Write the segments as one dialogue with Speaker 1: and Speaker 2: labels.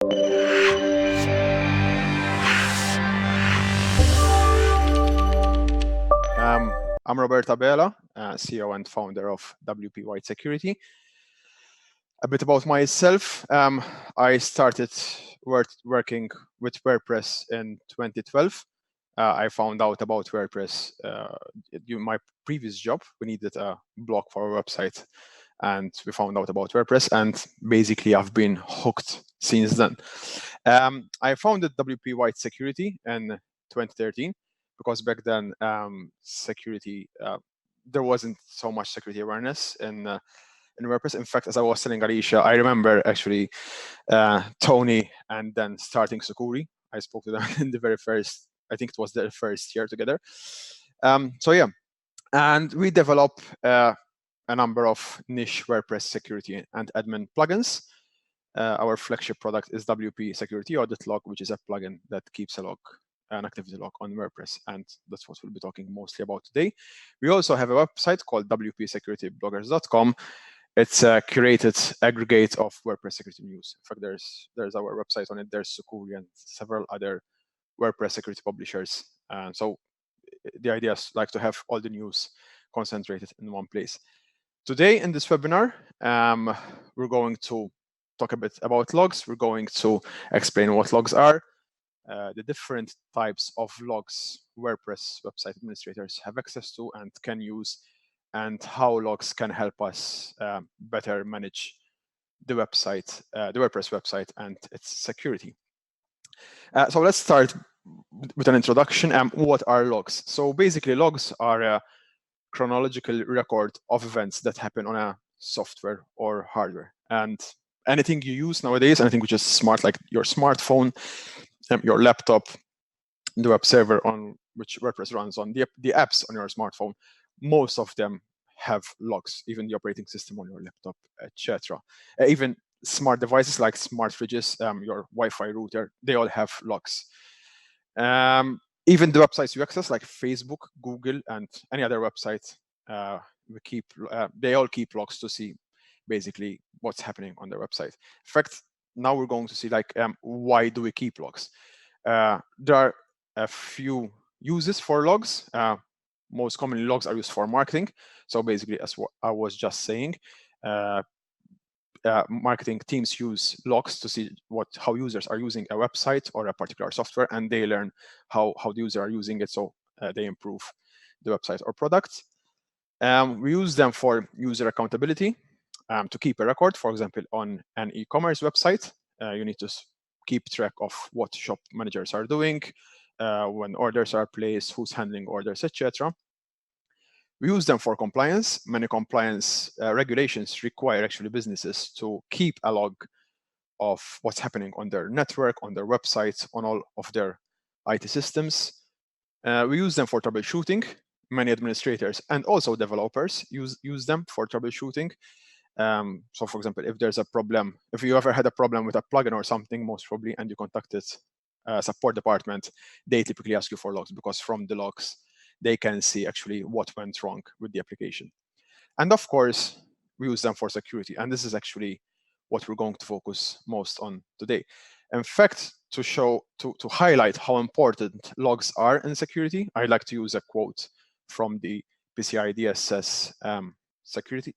Speaker 1: I'm Roberta Bela, CEO and founder of WP White Security. A bit about myself. I started working with WordPress in 2012. I found out about WordPress during my previous job. We needed a blog for our website, and we found out about WordPress, and basically I've been hooked since then. I founded WP White Security in 2013 because back then security there wasn't so much security awareness in WordPress. In fact, as I was telling Alicia, I remember actually Tony and then starting Sucuri. I spoke to them in the very first, I think it was their first year together. So yeah, and we develop a number of niche WordPress security and admin plugins. Our flagship product is WP Security Audit Log, which is a plugin that keeps a log, an activity log on WordPress, and that's what we'll be talking mostly about today. We also have a website called wpsecuritybloggers.com. It's a curated aggregate of WordPress security news. In fact, there's our website on it. There's Sucuri and several other WordPress security publishers. So the idea is like to have all the news concentrated in one place. Today in this webinar, we're going to talk a bit about logs. We're going to explain what logs are, the different types of logs WordPress website administrators have access to and can use, and how logs can help us better manage the website, the WordPress website and its security. So let's start with an introduction. What are logs? So basically, logs are a chronological record of events that happen on a software or hardware. And anything you use nowadays, anything which is smart, like your smartphone, your laptop, the web server on which WordPress runs on, the apps on your smartphone, most of them have logs, even the operating system on your laptop, etc. Even smart devices like smart fridges, your Wi-Fi router, they all have logs. Even the websites you access, like Facebook, Google, and any other website, they all keep logs to see basically what's happening on their website. In fact, now we're going to see like why do we keep logs? There are a few uses for logs. Most commonly, logs are used for marketing. So basically, as what I was just saying, marketing teams use logs to see how users are using a website or a particular software, and they learn how the user are using it, so they improve the website or product. We use them for user accountability, to keep a record. For example, on an e-commerce website, you need to keep track of what shop managers are doing, when orders are placed, who's handling orders, etc. We use them for compliance. Many compliance regulations require actually businesses to keep a log of what's happening on their network, on their websites, on all of their IT systems. We use them for troubleshooting. Many administrators and also developers use them for troubleshooting. So for example, if there's a problem, if you ever had a problem with a plugin or something, most probably, and you contacted a support department, they typically ask you for logs, because from the logs, they can see actually what went wrong with the application. And of course, we use them for security. And this is actually what we're going to focus most on today. In fact, to highlight how important logs are in security, I'd like to use a quote from the PCI DSS security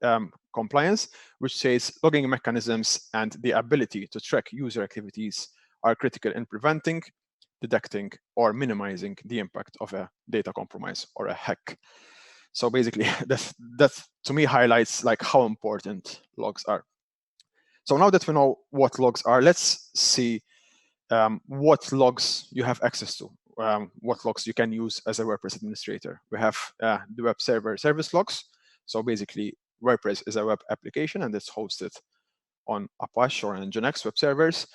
Speaker 1: compliance, which says logging mechanisms and the ability to track user activities are critical in preventing, detecting, or minimizing the impact of a data compromise or a hack. So basically, that to me highlights like how important logs are. So now that we know what logs are, let's see what logs you have access to, what logs you can use as a WordPress administrator. We have the web server service logs. So basically, WordPress is a web application and it's hosted on Apache or Nginx web servers.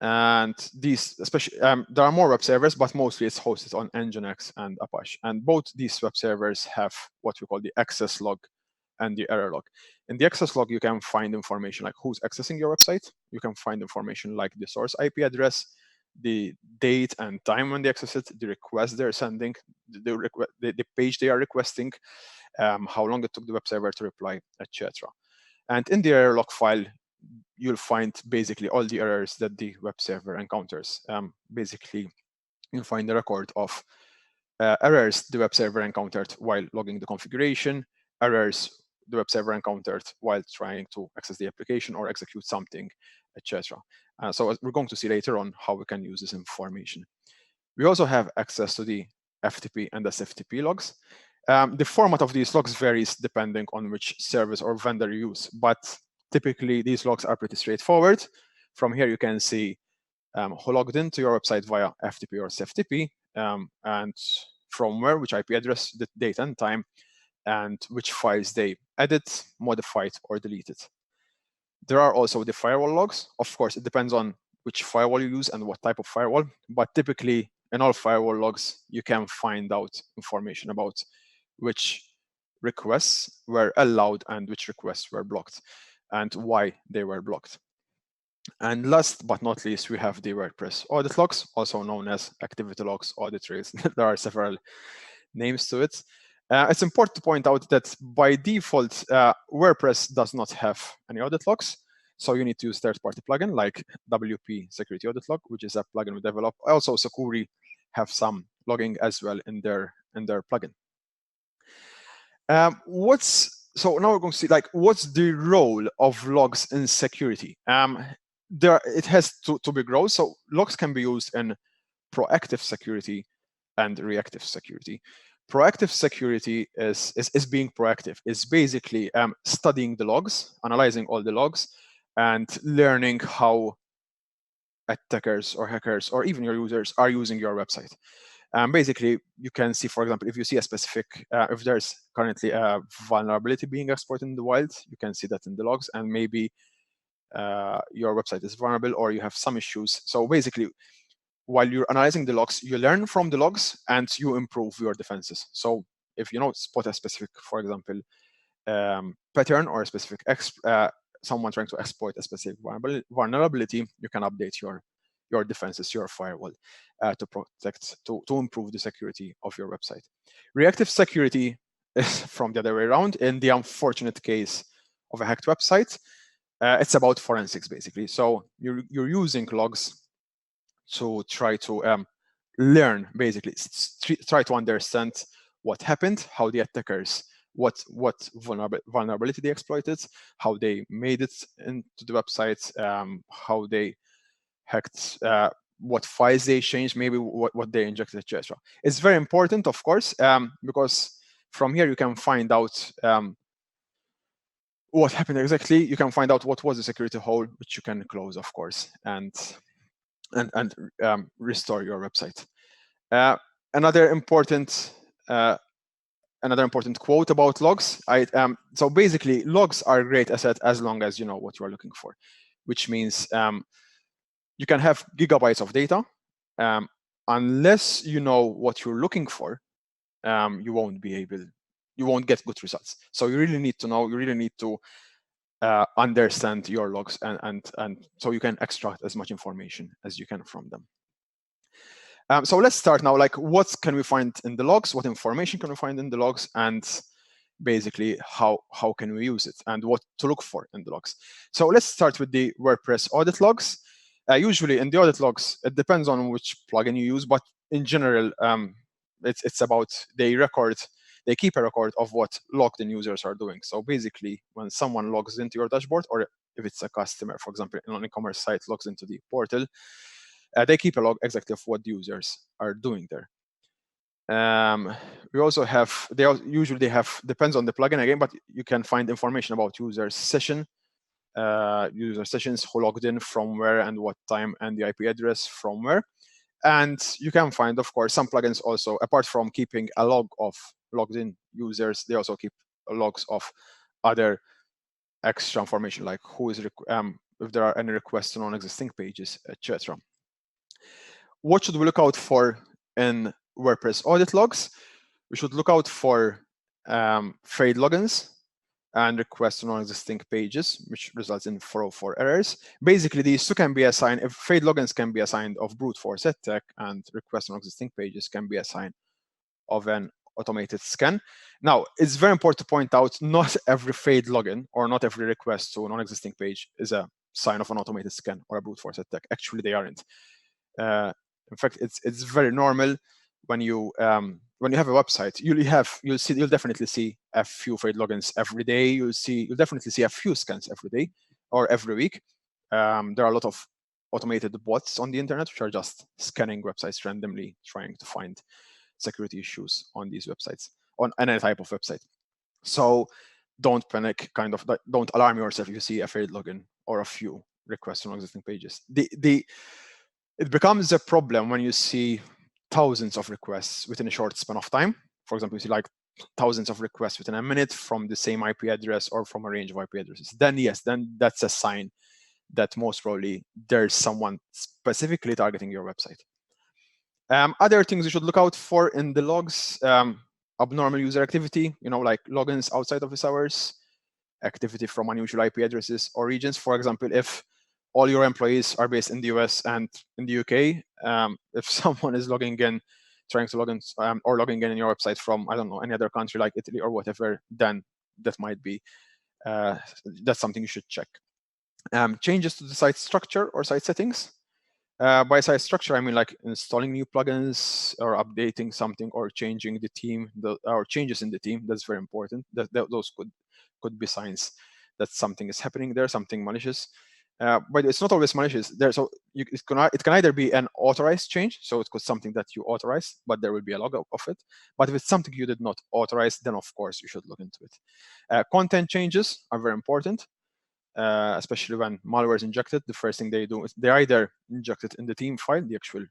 Speaker 1: And these, especially, there are more web servers, but mostly it's hosted on Nginx and Apache. And both these web servers have what we call the access log and the error log. In the access log, you can find information like who's accessing your website. You can find information like the source IP address, the date and time when they access it, the request they're sending, the page they are requesting, how long it took the web server to reply, etc. And in the error log file, you'll find basically all the errors that the web server encounters. Basically, you'll find a record of errors the web server encountered while logging the configuration, errors the web server encountered while trying to access the application or execute something, etc. So we're going to see later on how we can use this information. We also have access to the FTP and SFTP logs. The format of these logs varies depending on which service or vendor you use, but typically these logs are pretty straightforward. From here you can see who logged into your website via FTP or SFTP, and from where, which IP address, the date and time, and which files they edit, modified, or deleted. There are also the firewall logs. Of course, it depends on which firewall you use and what type of firewall, but typically in all firewall logs, you can find out information about which requests were allowed and which requests were blocked and why they were blocked. And last but not least, we have the WordPress audit logs, also known as activity logs, audit trails. There are several names to it. It's important to point out that by default, WordPress does not have any audit logs. So you need to use third-party plugin like WP Security Audit Log, which is a plugin we develop. Also, Sucuri have some logging as well in their plugin. So now we're going to see what's the role of logs in security. It has two big roles. So logs can be used in proactive security and reactive security. Proactive security is being proactive. It's basically studying the logs, analyzing all the logs, and learning how attackers or hackers or even your users are using your website. Basically, you can see, for example, if you see a specific, if there's currently a vulnerability being exploited in the wild, you can see that in the logs, and maybe your website is vulnerable or you have some issues. So basically, while you're analyzing the logs, you learn from the logs and you improve your defenses. So if you spot a specific, for example, pattern or a specific someone trying to exploit a specific vulnerability, you can update your defenses, your firewall, to protect, to improve the security of your website. Reactive security is from the other way around. In the unfortunate case of a hacked website, it's about forensics, basically. So you're using logs to try to learn, basically, try to understand what happened, how the attackers, what vulnerability they exploited, how they made it into the website, how they hacked, what files they changed, maybe what they injected, etc. It's very important, of course, because from here you can find out what happened exactly. You can find out what was the security hole, which you can close, of course, and restore your website. Another important quote about logs. So basically, logs are a great asset as long as you know what you are looking for, which means you can have gigabytes of data. Unless you know what you're looking for, you won't get good results. So you really need to know. You really need to understand your logs, and so you can extract as much information as you can from them. So let's start now. What can we find in the logs? What information can we find in the logs? And basically, how can we use it and what to look for in the logs? So let's start with the WordPress audit logs. Usually in the audit logs, it depends on which plugin you use, but in general, it's about they keep a record of what logged in users are doing. So basically, when someone logs into your dashboard, or if it's a customer, for example, on an e-commerce site logs into the portal, they keep a log exactly of what the users are doing there. We also have, usually have, depends on the plugin again, but you can find information about user sessions, who logged in from where and what time, and the IP address from where. And you can find, of course, some plugins also, apart from keeping a log of logged in users, they also keep logs of other extra information, like who is, if there are any requests on existing pages, etc. What should we look out for in WordPress audit logs? We should look out for failed logins and requests on existing pages, which results in 404 errors. Basically, these two can be assigned, if failed logins can be assigned of brute force attack, and requests on existing pages can be assigned of an automated scan. Now, it's very important to point out, not every failed login or not every request to a non-existing page is a sign of an automated scan or a brute force attack. Actually, they aren't. In fact, it's very normal when you have a website. You'll definitely see a few failed logins every day. You'll definitely see a few scans every day or every week. There are a lot of automated bots on the internet which are just scanning websites randomly, trying to find security issues on these websites, on any type of website. So don't panic, don't alarm yourself if you see a failed login or a few requests on existing pages. It becomes a problem when you see thousands of requests within a short span of time. For example, you see like thousands of requests within a minute from the same IP address or from a range of IP addresses. Then yes, then that's a sign that most probably there's someone specifically targeting your website. Other things you should look out for in the logs: abnormal user activity, like logins outside office hours, activity from unusual IP addresses or regions. For example, if all your employees are based in the US and in the UK, if someone is logging in, trying to log in or logging in your website from, I don't know, any other country like Italy or whatever, then that might be, that's something you should check. Changes to the site structure or site settings. By site structure, I mean like installing new plugins or updating something or changing the theme, or changes in the theme. That's very important. Those could be signs that something is happening there, something malicious. But it's not always malicious. So it can either be an authorized change, so it could something that you authorize, but there will be a log of it. But if it's something you did not authorize, then of course you should look into it. Content changes are very important. Especially when malware is injected, the first thing they do is they either inject it in the theme file, the actual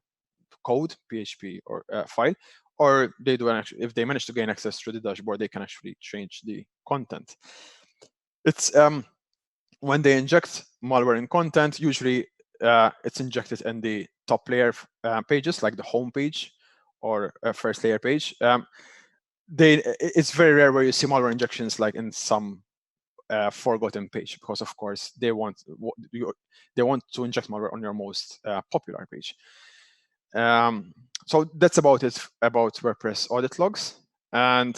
Speaker 1: code, PHP or file, or they do if they manage to gain access through the dashboard, they can actually change the content. It's when they inject malware in content, usually it's injected in the top layer pages, like the home page or first layer page. It's very rare where you see malware injections like in some forgotten page, because of course they want to inject malware on your most popular page. So that's about it about WordPress audit logs. And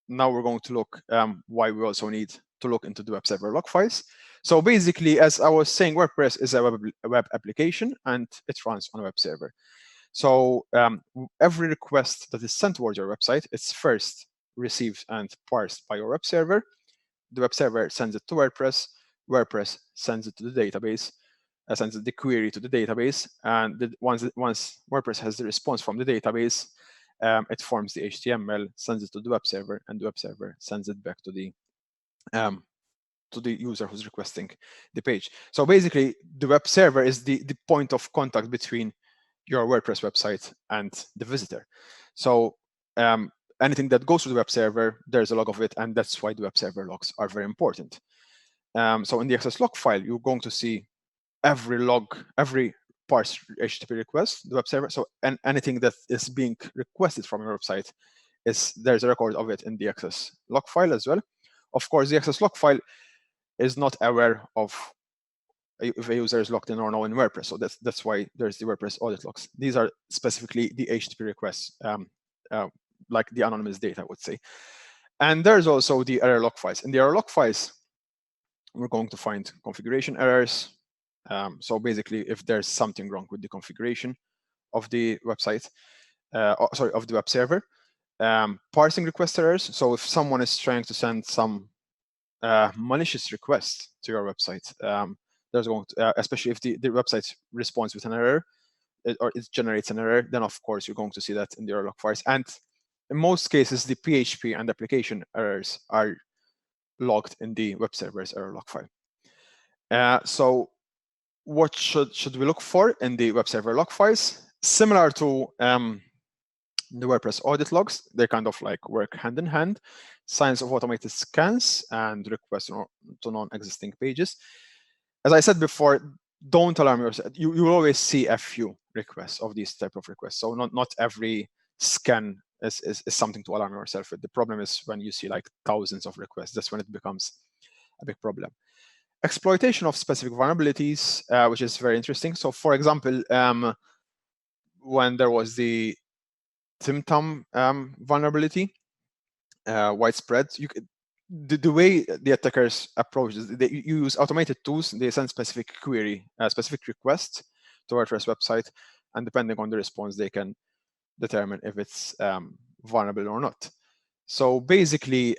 Speaker 1: now we're going to look why we also need to look into the web server log files. So basically, as I was saying, WordPress is a web application and it runs on a web server. So every request that is sent towards your website, it's first received and parsed by your web server. The web server sends it to WordPress. WordPress sends it to the database, sends the query to the database, and once WordPress has the response from the database, it forms the HTML, sends it to the web server, and the web server sends it back to the user who's requesting the page. So basically, the web server is the point of contact between your WordPress website and the visitor. So anything that goes to the web server, there's a log of it, and that's why the web server logs are very important. So in the access log file, you're going to see every log, every parsed HTTP request, the web server. So anything that is being requested from your website, there's a record of it in the access log file as well. Of course, the access log file is not aware of if a user is logged in or no in WordPress. So that's why there's the WordPress audit logs. These are specifically the HTTP requests, like the anonymous data, I would say. And there's also the error log files. In the error log files, we're going to find configuration errors. So basically, if there's something wrong with the configuration of the website, of the web server, parsing request errors. So if someone is trying to send some malicious request to your website, there's going to, especially if the website responds with an error, or it generates an error, then of course you're going to see that in the error log files. And in most cases, the PHP and application errors are logged in the web server's error log file. So what should we look for in the web server log files? Similar to the WordPress audit logs, they kind of like work hand in hand. Signs of automated scans and requests to non-existing pages. As I said before, don't alarm yourself. You will always see a few requests of these type of requests. So not every scan is something to alarm yourself with. The problem is when you see like thousands of requests. That's when it becomes a big problem. Exploitation of specific vulnerabilities, which is very interesting. So for example, when there was the Tim vulnerability, widespread. The way the attackers approach this, they use automated tools. They send specific query, specific request to WordPress website, and depending on the response, they can determine if it's vulnerable or not. So basically,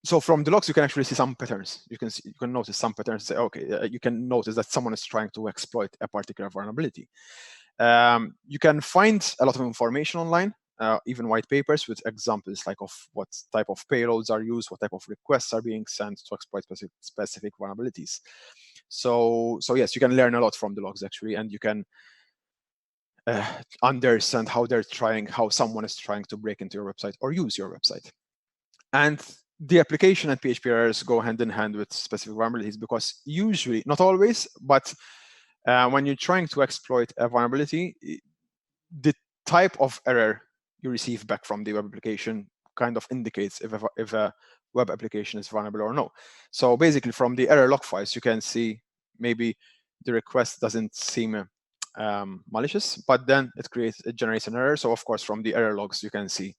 Speaker 1: so from the logs, you can actually see some patterns. You can notice some patterns. Say, okay, you can notice that someone is trying to exploit a particular vulnerability. You can find a lot of information online, even white papers with examples like of what type of payloads are used, what type of requests are being sent to exploit specific vulnerabilities. So yes, you can learn a lot from the logs actually, and you can understand how someone is trying to break into your website or use your website. And the application and PHP errors go hand in hand with specific vulnerabilities, because usually, not always, but when you're trying to exploit a vulnerability, the type of error you receive back from the web application kind of indicates if a web application is vulnerable or no. So basically, from the error log files, you can see maybe the request doesn't seem malicious, but then it generates an error. So of course, from the error logs, you can see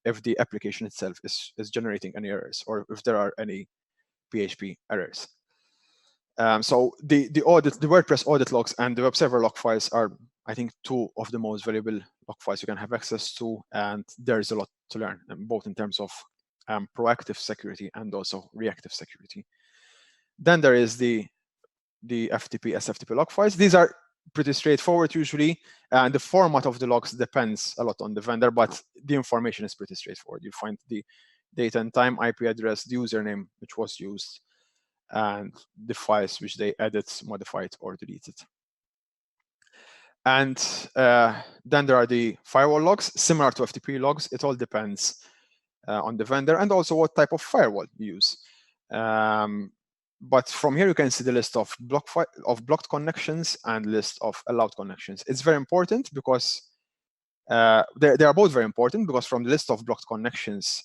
Speaker 1: if the application itself is generating any errors or if there are any PHP errors. So the WordPress audit logs and the web server log files are, I think, two of the most valuable log files you can have access to, and there's a lot to learn, both in terms of proactive security and also reactive security. Then there is the FTP, SFTP log files. These are pretty straightforward usually, and the format of the logs depends a lot on the vendor, but the information is pretty straightforward. You find the date and time, IP address, the username which was used, and the files which they added, modified, or deleted. And then there are the firewall logs, similar to FTP logs. It all depends on the vendor and also what type of firewall you use. But from here, you can see the list of blocked connections and list of allowed connections. It's very important because they are both very important, because from the list of blocked connections,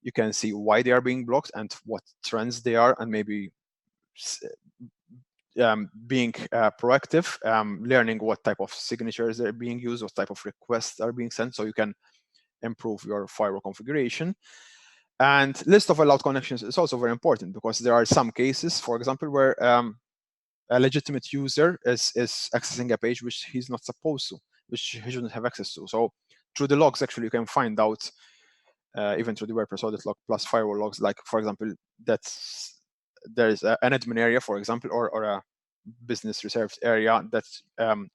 Speaker 1: you can see why they are being blocked and what trends they are, and maybe being proactive, learning what type of signatures are being used, what type of requests are being sent, so you can improve your firewall configuration. And list of allowed connections is also very important, because there are some cases, for example, where a legitimate user is accessing a page which he's not supposed to, which he shouldn't have access to. So through the logs, actually, you can find out, even through the WordPress audit log plus firewall logs, like, for example, that there is an admin area, for example, or a business reserved area that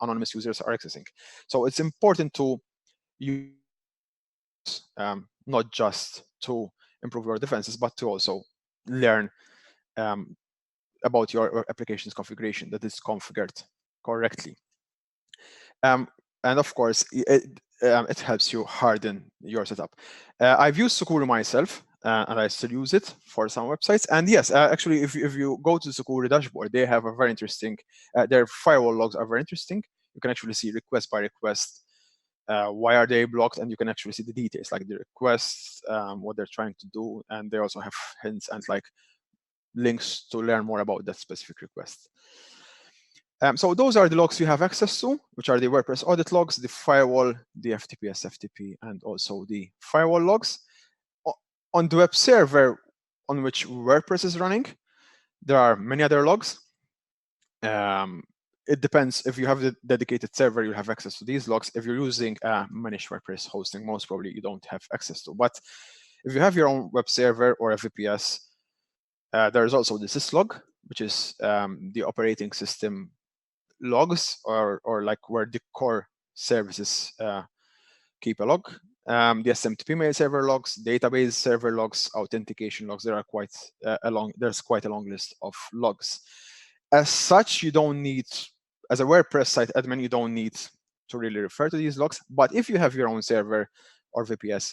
Speaker 1: anonymous users are accessing. So it's important to use not just to improve your defenses, but to also learn about your application's configuration, that is configured correctly. And of course, it helps you harden your setup. I've used Sucuri myself, and I still use it for some websites. And yes, actually, if you go to Sucuri dashboard, they have a very interesting, their firewall logs are very interesting. You can actually see request by request, why are they blocked, and you can actually see the details, like the requests, what they're trying to do, and they also have hints and like links to learn more about that specific request. So those are the logs you have access to, which are the WordPress audit logs, the firewall, the FTP, SFTP, and also the firewall logs. On the web server on which WordPress is running, there are many other logs. It depends. If you have the dedicated server, you'll have access to these logs. If you're using a managed WordPress hosting, most probably you don't have access to. But if you have your own web server or a VPS, there is also the syslog, which is the operating system logs, or like where the core services keep a log. The SMTP mail server logs, database server logs, authentication logs. There are there's quite a long list of logs. As such, you don't need, as a WordPress site admin, you don't need to really refer to these logs. But if you have your own server or VPS,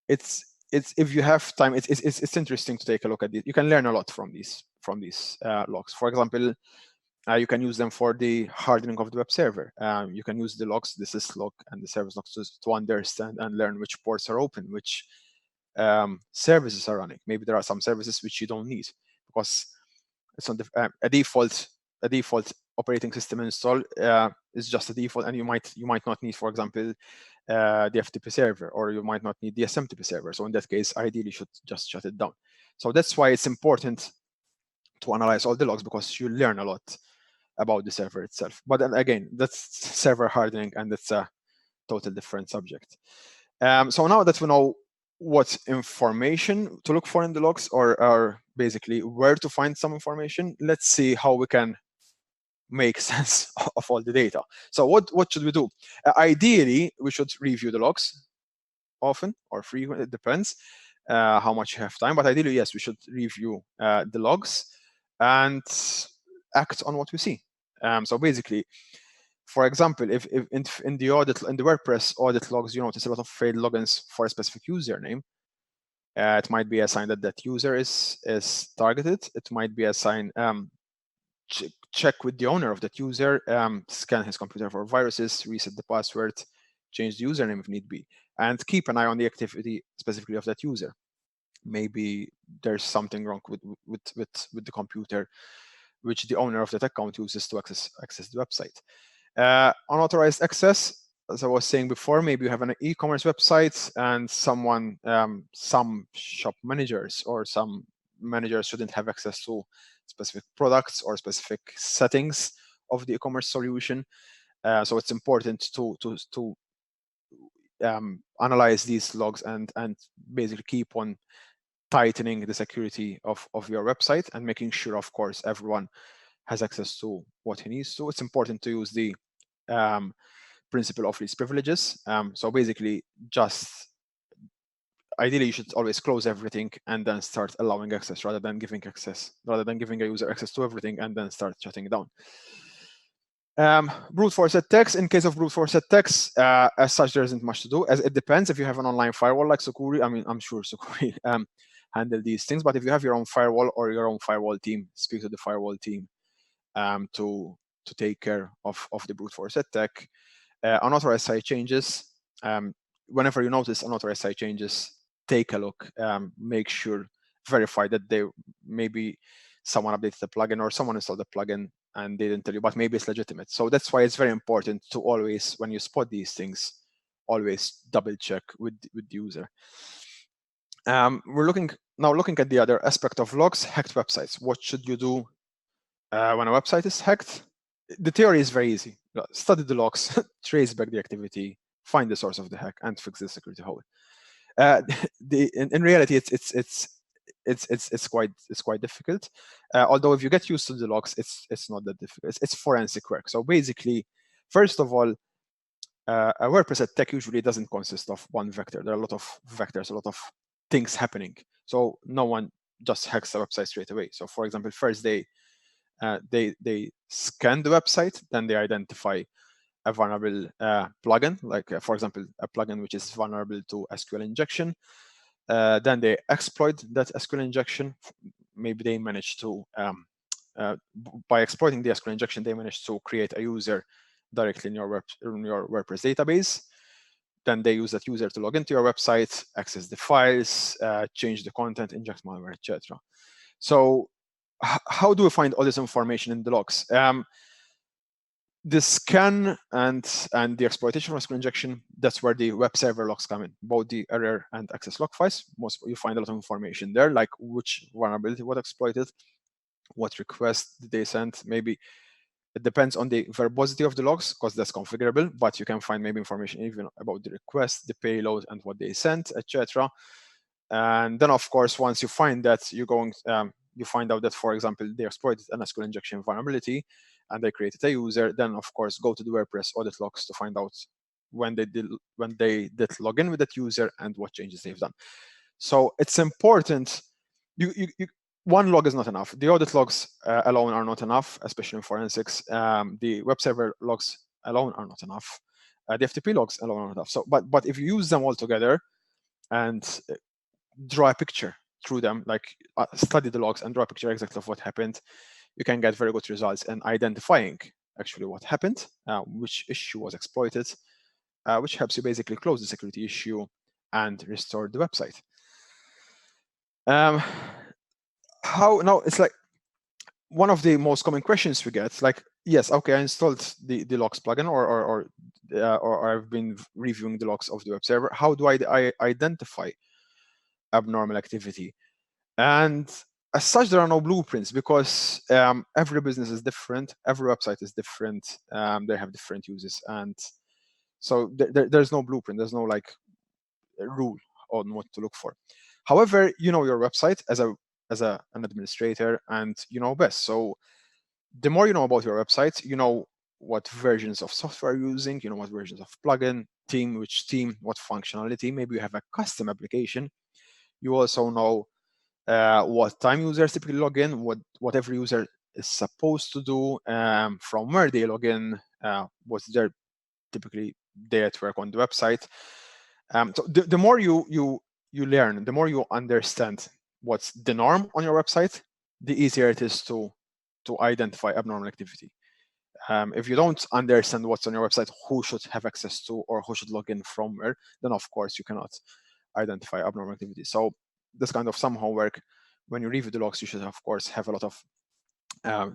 Speaker 1: it's if you have time, it's interesting to take a look at it. You can learn a lot from these logs. For example, you can use them for the hardening of the web server. You can use the logs, the syslog and the service logs to understand and learn which ports are open, which services are running. Maybe there are some services which you don't need, because it's on a default operating system install is just a default, and you might not need, for example, the FTP server, or you might not need the SMTP server. So in that case, ideally, you should just shut it down. So that's why it's important to analyze all the logs, because you learn a lot about the server itself. But then again, that's server hardening, and it's a total different subject. So now that we know what information to look for in the logs, or basically where to find some information, let's see how we can make sense of all the data. So what should we do? Ideally, we should review the logs often or frequently. It depends how much you have time. But ideally, yes, we should review the logs and act on what we see. So basically, for example, if in the WordPress audit logs, you notice a lot of failed logins for a specific username, it might be a sign that that user is targeted. It might be a sign. Check with the owner of that user, scan his computer for viruses, reset the password, change the username if need be, and keep an eye on the activity specifically of that user. Maybe there's something wrong with the computer which the owner of that account uses to access the website. Unauthorized access, as I was saying before, maybe you have an e-commerce website and someone, some shop managers or some managers shouldn't have access to specific products or specific settings of the e-commerce solution. So it's important to analyze these logs and basically keep on tightening the security of your website and making sure, of course, everyone has access to what he needs to. It's important to use the principle of least privileges. So basically, just ideally, you should always close everything and then start allowing access rather than giving a user access to everything and then start shutting it down. Brute force attacks. In case of brute force attacks, as such, there isn't much to do. As it depends. If you have an online firewall like Sucuri, I mean, I'm sure Sucuri handle these things. But if you have your own firewall or your own firewall team, speak to the firewall team to take care of the brute force attack. Unauthorized site changes. Whenever you notice unauthorized site changes, take a look. Make sure, verify that maybe someone updated the plugin or someone installed the plugin and they didn't tell you, but maybe it's legitimate. So that's why it's very important to always, when you spot these things, always double check with the user. We're looking at the other aspect of logs, hacked websites. What should you do when a website is hacked? The theory is very easy. Study the logs, trace back the activity, find the source of the hack, and fix the security hole. In reality, it's quite difficult. Although if you get used to the logs, it's not that difficult. It's forensic work. So basically, first of all, a WordPress attack usually doesn't consist of one vector. There are a lot of vectors, a lot of things happening. So no one just hacks a website straight away. So for example, first they scan the website, then they identify a vulnerable plugin, like for example, a plugin which is vulnerable to SQL injection. Then they exploit that SQL injection. Maybe they manage to, by exploiting the SQL injection, they manage to create a user directly in your WordPress database. Then they use that user to log into your website, access the files, change the content, inject malware, etc. So how do we find all this information in the logs? The scan and the exploitation of SQL injection, that's where the web server logs come in, both the error and access log files. You find a lot of information there, like which vulnerability was exploited, what request did they send. Maybe it depends on the verbosity of the logs, because that's configurable, but you can find maybe information even about the request, the payload, and what they sent, etc. And then, of course, once you find that, you find out that, for example, they exploited an SQL injection vulnerability and they created a user. Then, of course, go to the WordPress audit logs to find out when they did log in with that user and what changes they've done. So it's important. One log is not enough. The audit logs alone are not enough, especially in forensics. The web server logs alone are not enough. The FTP logs alone are not enough. So, but if you use them all together and draw a picture through them, like study the logs and draw a picture exactly of what happened, you can get very good results in identifying actually what happened, which issue was exploited, which helps you basically close the security issue and restore the website. How now? It's like one of the most common questions we get, like, yes, okay, I installed the logs plugin or or I've been reviewing the logs of the web server. How do I identify abnormal activity? And as such, there are no blueprints because every business is different, every website is different, they have different uses, and so there's no blueprint, there's no like rule on what to look for. However, you know your website as an administrator, and you know best. So the more you know about your website, you know what versions of software you're using, you know what versions of plugin, theme, which theme, what functionality. Maybe you have a custom application. You also know what time users typically log in, what every user is supposed to do, from where they log in, what's their typically day at work on the website. So the more you learn, the more you understand what's the norm on your website, the easier it is to identify abnormal activity. If you don't understand what's on your website, who should have access to or who should log in from where, then of course you cannot identify abnormal activity. So this kind of somehow work. When you review the logs, you should of course have a lot of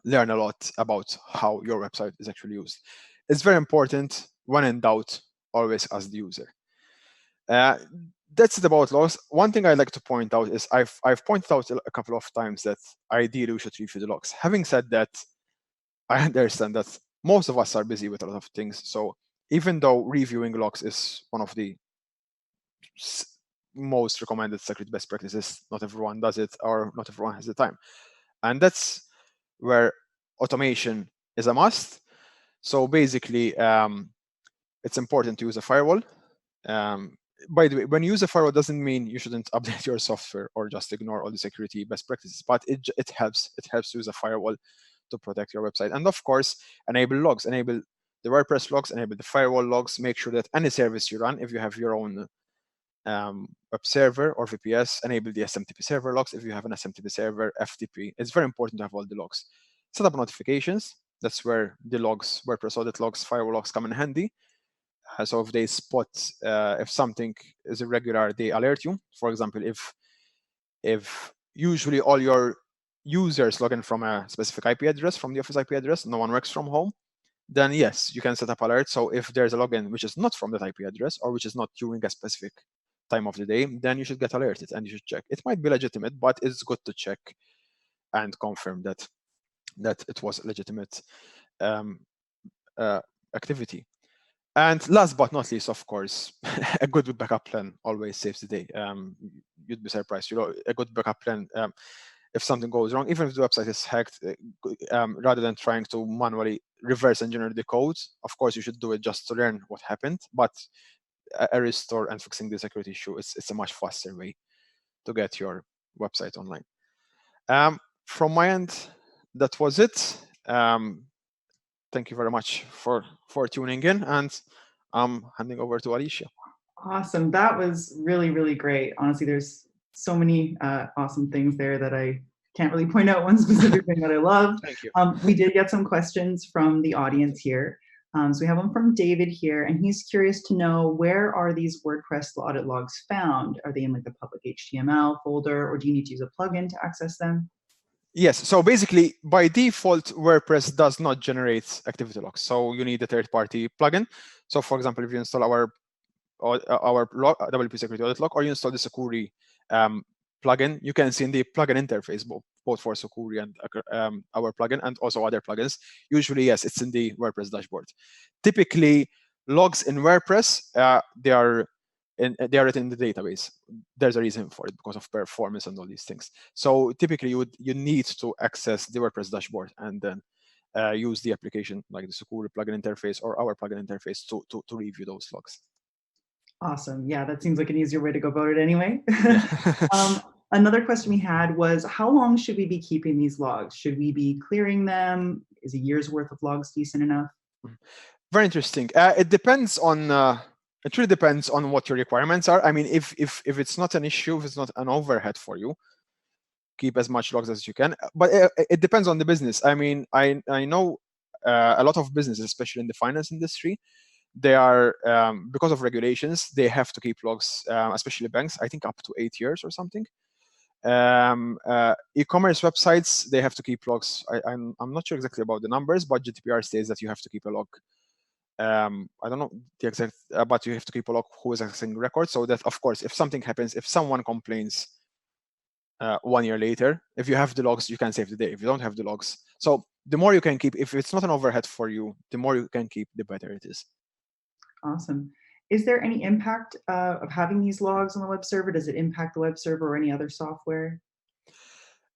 Speaker 1: learn a lot about how your website is actually used. It's very important. When in doubt, always ask the user. That's it about logs. One thing I'd like to point out is I've pointed out a couple of times that ideally we should review the logs. Having said that, I understand that most of us are busy with a lot of things. So even though reviewing logs is one of the most recommended security best practices, not everyone does it, or not everyone has the time. And that's where automation is a must. So basically, it's important to use a firewall. By the way, when you use a firewall, doesn't mean you shouldn't update your software or just ignore all the security best practices, but it helps to use a firewall to protect your website. And of course, enable logs, enable the WordPress logs, enable the firewall logs. Make sure that any service you run, if you have your own web server or VPS, enable the SMTP server logs. If you have an SMTP server, FTP, it's very important to have all the logs. Set up notifications. That's where the logs, WordPress audit logs, firewall logs come in handy. So if they spot if something is irregular, they alert you. For example, if usually all your users log in from a specific IP address, from the office IP address, no one works from home, then yes, you can set up alerts. So if there's a login which is not from that IP address or which is not during a specific time of the day, then you should get alerted and you should check. It might be legitimate, but it's good to check and confirm that it was legitimate activity. And last but not least, of course, a good backup plan always saves the day. You'd be surprised. You know, a good backup plan, if something goes wrong, even if the website is hacked, rather than trying to manually reverse engineer the code, of course, you should do it just to learn what happened. But a restore and fixing the security issue, it's a much faster way to get your website online. From my end, that was it. Thank you very much for tuning in, and I'm handing over to Alicia.
Speaker 2: Awesome. That was really, really great. Honestly, there's so many awesome things there that I can't really point out one specific thing that I loved.
Speaker 1: Thank you.
Speaker 2: We did get some questions from the audience here. So we have one from David here, and he's curious to know, where are these WordPress audit logs found? Are they in like the public HTML folder, or do you need to use a plugin to access them?
Speaker 1: Yes, so basically by default, WordPress does not generate activity logs. So you need a third-party plugin. So for example, if you install our WP Security Audit Log, or you install the Sucuri plugin, you can see in the plugin interface, both for Sucuri and our plugin, and also other plugins. Usually, yes, it's in the WordPress dashboard. Typically, logs in WordPress, they are written in the database. There's a reason for it, because of performance and all these things. So typically, you need to access the WordPress dashboard and then use the application like the Sucuri plugin interface or our plugin interface to review those logs.
Speaker 2: Awesome. Yeah, that seems like an easier way to go about it anyway. Another question we had was, how long should we be keeping these logs? Should we be clearing them? Is a year's worth of logs decent enough?
Speaker 1: Very interesting. It depends on. It really depends on what your requirements are. I mean, if it's not an issue, if it's not an overhead for you, keep as much logs as you can. But it depends on the business. I mean, I know a lot of businesses, especially in the finance industry, they are because of regulations, they have to keep logs, especially banks. I think up to 8 years or something. E-commerce websites, they have to keep logs. I'm not sure exactly about the numbers, but GDPR states that you have to keep a log I don't know the exact, but you have to keep a log who is accessing records, so that, of course, if something happens, if someone complains 1 year later, if you have the logs, you can save the day. If you don't have the logs, so the more you can keep, if it's not an overhead for you, the more you can keep, the better it is.
Speaker 2: Awesome. Is there any impact of having these logs on the web server? Does it impact the web server or any other software?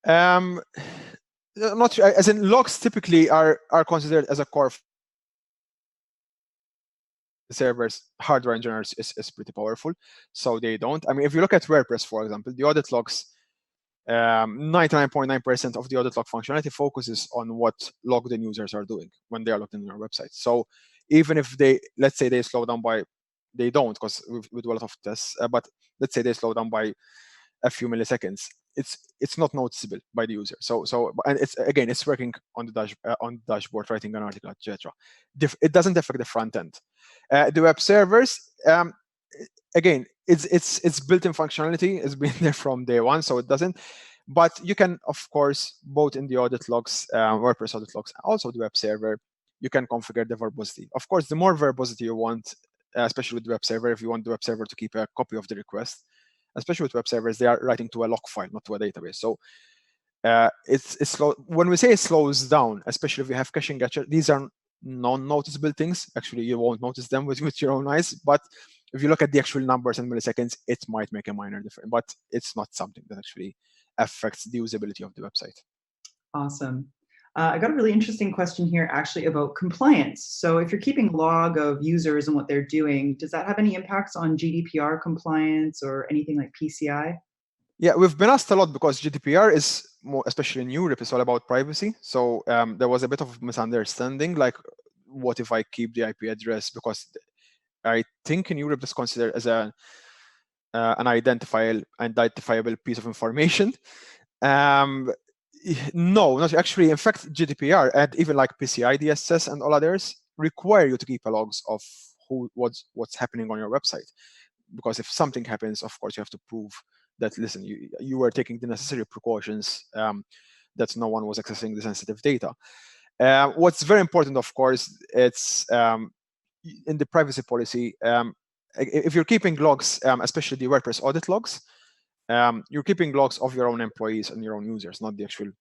Speaker 1: Not sure, as in logs typically are considered as a core. The server's hardware in general is pretty powerful, so they don't. I mean, if you look at WordPress, for example, the audit logs, 99.9% of the audit log functionality focuses on what logged in users are doing when they are logged in your website. So even if they, let's say they slow down by, they don't, because we do a lot of tests, but let's say they slow down by a few milliseconds, it's not noticeable by the user. So and it's working on the dashboard, writing an article, etc. It doesn't affect the front end. The web servers, again, it's built-in functionality. It's been there from day one, so it doesn't. But you can, of course, both in the audit logs, WordPress audit logs, also the web server, you can configure the verbosity. Of course, the more verbosity you want, especially with the web server, if you want the web server to keep a copy of the request, especially with web servers, they are writing to a log file, not to a database. So it's slow. When we say it slows down, especially if you have caching, these are non-noticeable things. Actually, you won't notice them with your own eyes. But if you look at the actual numbers in milliseconds, it might make a minor difference. But it's not something that actually affects the usability of the website.
Speaker 2: Awesome. I got a really interesting question here actually about compliance. So if you're keeping log of users and what they're doing, does that have any impacts on GDPR compliance or anything like PCI?
Speaker 1: Yeah, we've been asked a lot because GDPR is more, especially in Europe, is all about privacy. So there was a bit of misunderstanding, like what if I keep the IP address? Because I think in Europe it's considered as an identifiable piece of information. No, not actually. In fact, GDPR and even like PCI DSS and all others require you to keep a logs of what's happening on your website. Because if something happens, of course, you have to prove that, listen, you were taking the necessary precautions, that no one was accessing the sensitive data. What's very important, of course, it's in the privacy policy. If you're keeping logs, especially the WordPress audit logs, you're keeping logs of your own employees and your own users, not the actual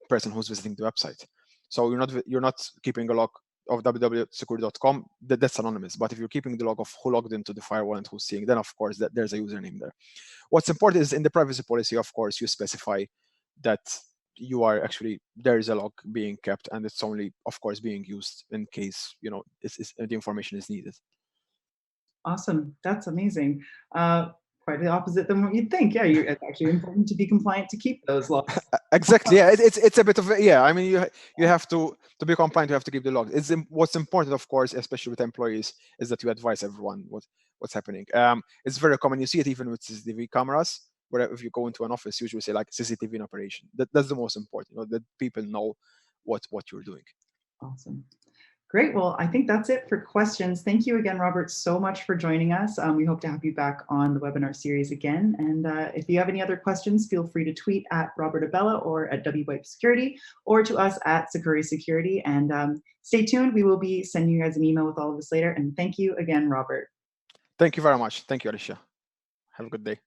Speaker 1: person who's visiting the website. So you're not keeping a log of www.sucuri.com, that's anonymous. But if you're keeping the log of who logged into the firewall and who's seeing, then of course there's a username there. What's important is in the privacy policy, of course, you specify that you are actually, there is a log being kept, and it's only, of course, being used in case the information is needed.
Speaker 2: Awesome. That's amazing. Quite the opposite than what you'd think. Yeah, it's actually important to be compliant to keep those logs.
Speaker 1: Exactly. Yeah, it's a bit of I mean, you have to be compliant. You have to keep the logs. What's important, of course, especially with employees, is that you advise everyone what's happening. It's very common. You see it even with CCTV cameras, where if you go into an office, usually say like CCTV in operation. That's the most important. That people know what you're doing.
Speaker 2: Awesome. Great. Well, I think that's it for questions. Thank you again, Robert, so much for joining us. We hope to have you back on the webinar series again. And if you have any other questions, feel free to tweet at Robert Abella or at WWipe Security, or to us at Sucuri Security. And stay tuned. We will be sending you guys an email with all of this later. And thank you again, Robert.
Speaker 1: Thank you very much. Thank you, Alicia. Have a good day.